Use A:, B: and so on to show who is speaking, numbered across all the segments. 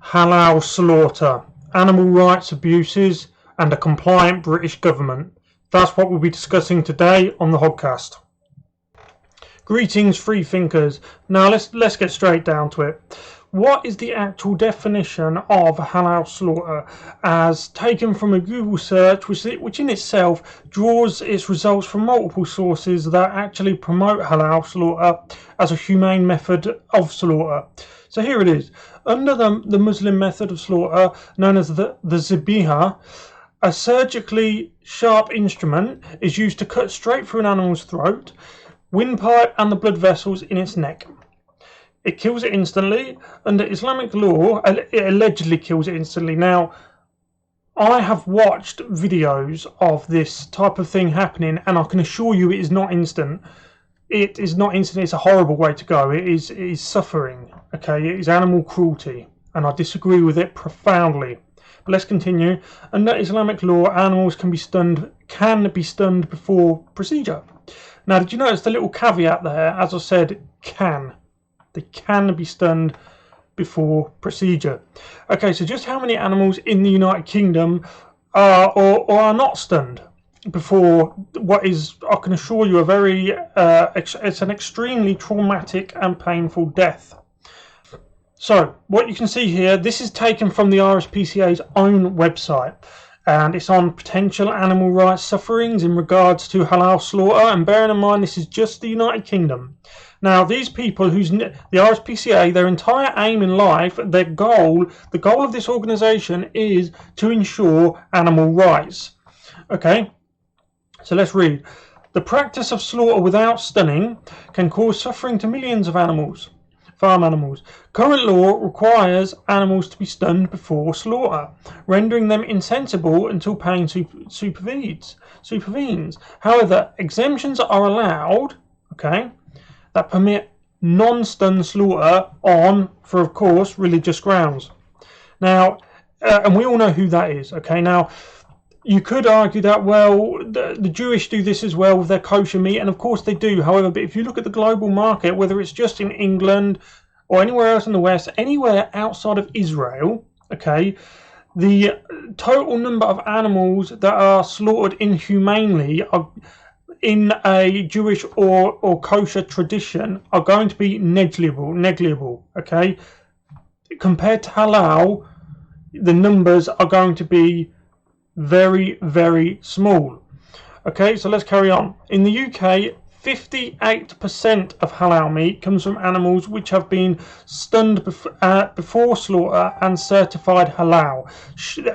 A: halal slaughter, animal rights abuses, and a compliant British government. That's what we'll be discussing today on the Hodcast. Greetings, free thinkers. Now let's get straight down to it. What is the actual definition of halal slaughter, as taken from a Google search, which in itself draws its results from multiple sources that actually promote halal slaughter as a humane method of slaughter? So here it is. Under the Muslim method of slaughter, known as the zabiha, a surgically sharp instrument is used to cut straight through an animal's throat, windpipe, and the blood vessels in its neck. It kills it instantly. Under Islamic law, it allegedly kills it instantly. Now, I have watched videos of this type of thing happening, and I can assure you it is not instant. It is not instant. It's a horrible way to go. It is suffering. Okay, it is animal cruelty, and I disagree with it profoundly. But let's continue. Under Islamic law, animals can be stunned before procedure. Now, did you notice the little caveat there? As I said, can. They can be stunned before procedure. Okay, so just how many animals in the United Kingdom are or are not stunned before what is, I can assure you, it's an extremely traumatic and painful death. So, what you can see here, this is taken from the RSPCA's own website, and it's on potential animal rights sufferings in regards to halal slaughter, and bearing in mind this is just the United Kingdom. Now, these people the RSPCA, their entire aim in life, the goal of this organisation is to ensure animal rights. Okay, so let's read. The practice of slaughter without stunning can cause suffering to millions of animals, farm animals. Current law requires animals to be stunned before slaughter, rendering them insensible until pain supervenes. However, exemptions are allowed, okay, that permit non-stun slaughter for of course, religious grounds. Now, and we all know who that is, okay? Now, you could argue that, well, the Jewish do this as well with their kosher meat, and of course they do. However, but if you look at the global market, whether it's just in England or anywhere else in the West, anywhere outside of Israel, okay, the total number of animals that are slaughtered inhumanely are, in a Jewish or kosher tradition, are going to be negligible, okay? Compared to halal, the numbers are going to be very, very small. Okay, so let's carry on. In the UK, 58% of halal meat comes from animals which have been stunned before slaughter and certified halal.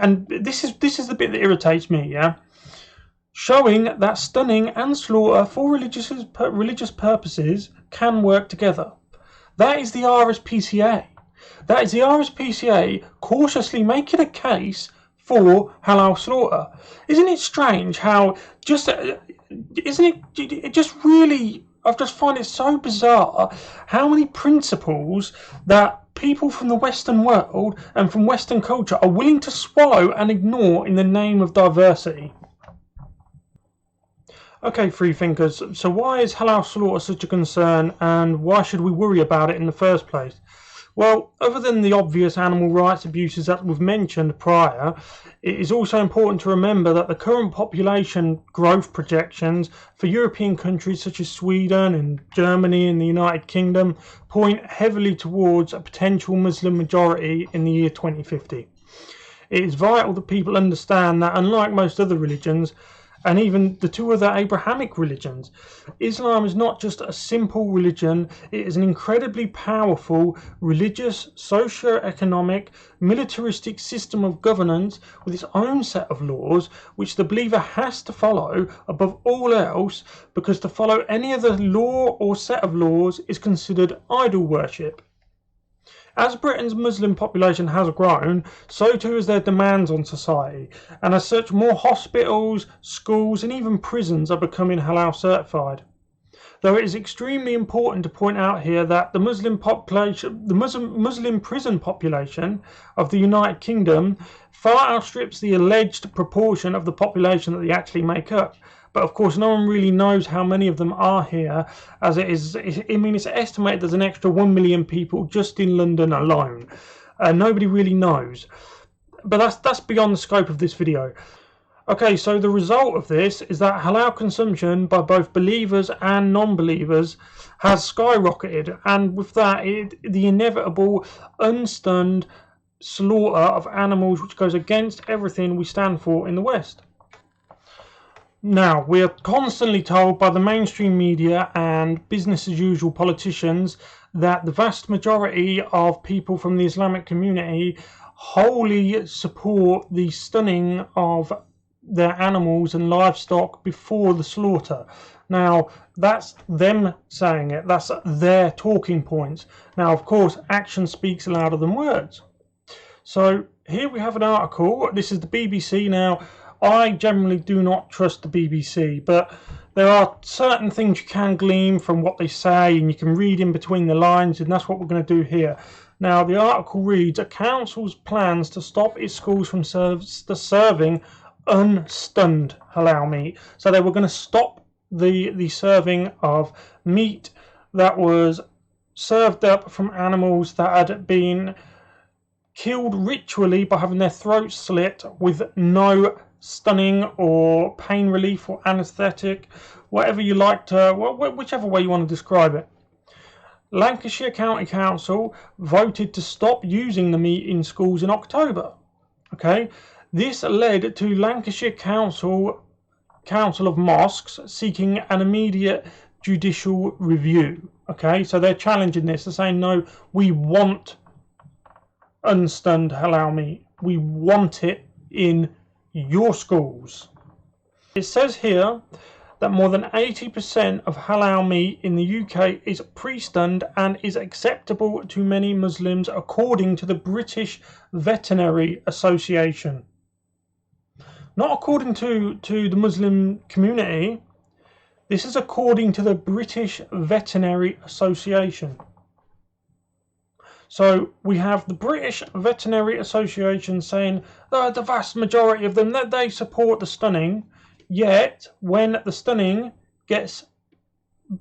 A: And this is the bit that irritates me, yeah? Showing that stunning and slaughter for religious purposes can work together. That is the RSPCA. That is the RSPCA cautiously making a case for halal slaughter. Isn't it strange how I just find it so bizarre how many principles that people from the Western world and from Western culture are willing to swallow and ignore in the name of diversity. Okay, free thinkers, so why is halal slaughter such a concern, and why should we worry about it in the first place? Well, other than the obvious animal rights abuses that we've mentioned prior, it is also important to remember that the current population growth projections for European countries such as Sweden and Germany and the United Kingdom point heavily towards a potential Muslim majority in the year 2050. It is vital that people understand that, unlike most other religions, and even the two other Abrahamic religions, Islam is not just a simple religion, it is an incredibly powerful religious, socio-economic, militaristic system of governance with its own set of laws, which the believer has to follow above all else, because to follow any other law or set of laws is considered idol worship. As Britain's Muslim population has grown, so too has their demands on society, and as such more hospitals, schools and even prisons are becoming halal certified. Though it is extremely important to point out here that the Muslim prison population of the United Kingdom far outstrips the alleged proportion of the population that they actually make up. But of course, no one really knows how many of them are here, as it's estimated there's an extra 1 million people just in London alone. Nobody really knows. But that's beyond the scope of this video. Okay, so the result of this is that halal consumption by both believers and non-believers has skyrocketed, and with that, the inevitable unstunned slaughter of animals, which goes against everything we stand for in the West. Now, we are constantly told by the mainstream media and business as usual politicians that the vast majority of people from the Islamic community wholly support the stunning of their animals and livestock before the slaughter. Now, that's them saying it, that's their talking points. Now, of course, action speaks louder than words. So here we have an article. This is the BBC. Now, I generally do not trust the BBC, but there are certain things you can glean from what they say, and you can read in between the lines, and that's what we're going to do here. Now, the article reads, a council's plans to stop its schools from serving unstunned halal meat. So they were going to stop the serving of meat that was served up from animals that had been killed ritually by having their throats slit with no stunning or pain relief or anesthetic, whatever you like to, whichever way you want to describe it. Lancashire County Council voted to stop using the meat in schools in October. Okay, this led to Lancashire Council of Mosques seeking an immediate judicial review. Okay, so they're challenging this. They're saying, no, we want unstunned halal meat. We want it in your schools. It says here that more than 80% of halal meat in the UK is pre-stunned and is acceptable to many Muslims, according to the British Veterinary Association. Not according to the Muslim community. This is according to the British Veterinary Association. So we have the British Veterinary Association saying the vast majority of them, that they support the stunning, yet when the stunning gets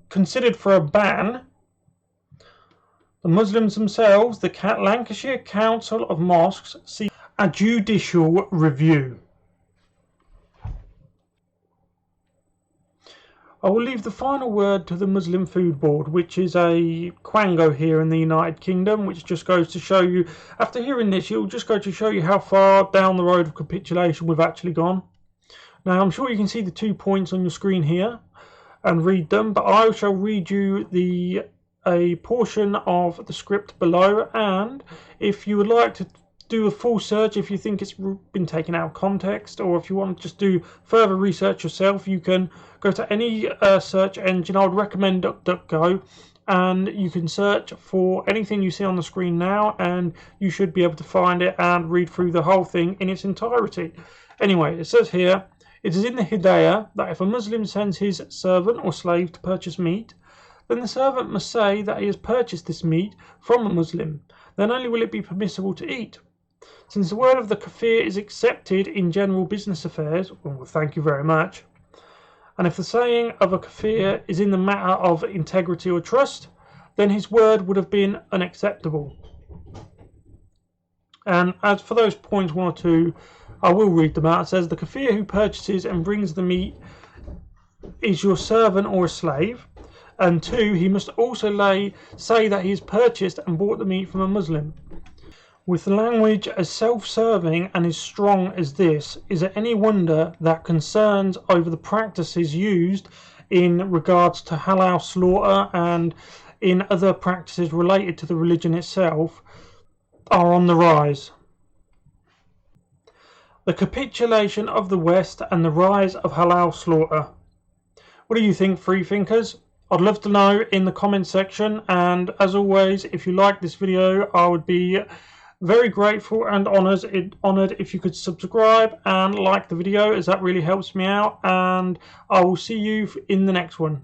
A: considered for a ban, the Muslims themselves, the Lancashire Council of Mosques, seek a judicial review. I will leave the final word to the Muslim Food Board, which is a quango here in the United Kingdom, which just goes to show you, after hearing this, it'll just go to show you how far down the road of capitulation we've actually gone. Now, I'm sure you can see the 2 points on your screen here and read them, but I shall read you a portion of the script below, and if you would like to do a full search, if you think it's been taken out of context, or if you want to just do further research yourself, you can go to any search engine. I would recommend DuckDuckGo, and you can search for anything you see on the screen now, and you should be able to find it and read through the whole thing in its entirety. Anyway, it says here, it is in the Hidayah that if a Muslim sends his servant or slave to purchase meat, then the servant must say that he has purchased this meat from a Muslim. Then only will it be permissible to eat. Since the word of the kafir is accepted in general business affairs, well, thank you very much, and if the saying of a kafir is in the matter of integrity or trust, then his word would have been unacceptable. And as for those points 1 or 2, I will read them out. It says, the kafir who purchases and brings the meat is your servant or a slave. And 2, he must also say that he has purchased and bought the meat from a Muslim. With language as self-serving and as strong as this, is it any wonder that concerns over the practices used in regards to halal slaughter and in other practices related to the religion itself are on the rise? The capitulation of the West and the rise of halal slaughter. What do you think, free thinkers? I'd love to know in the comment section, and as always, if you like this video, I would be very grateful and honoured if you could subscribe and like the video, as that really helps me out, and I will see you in the next one.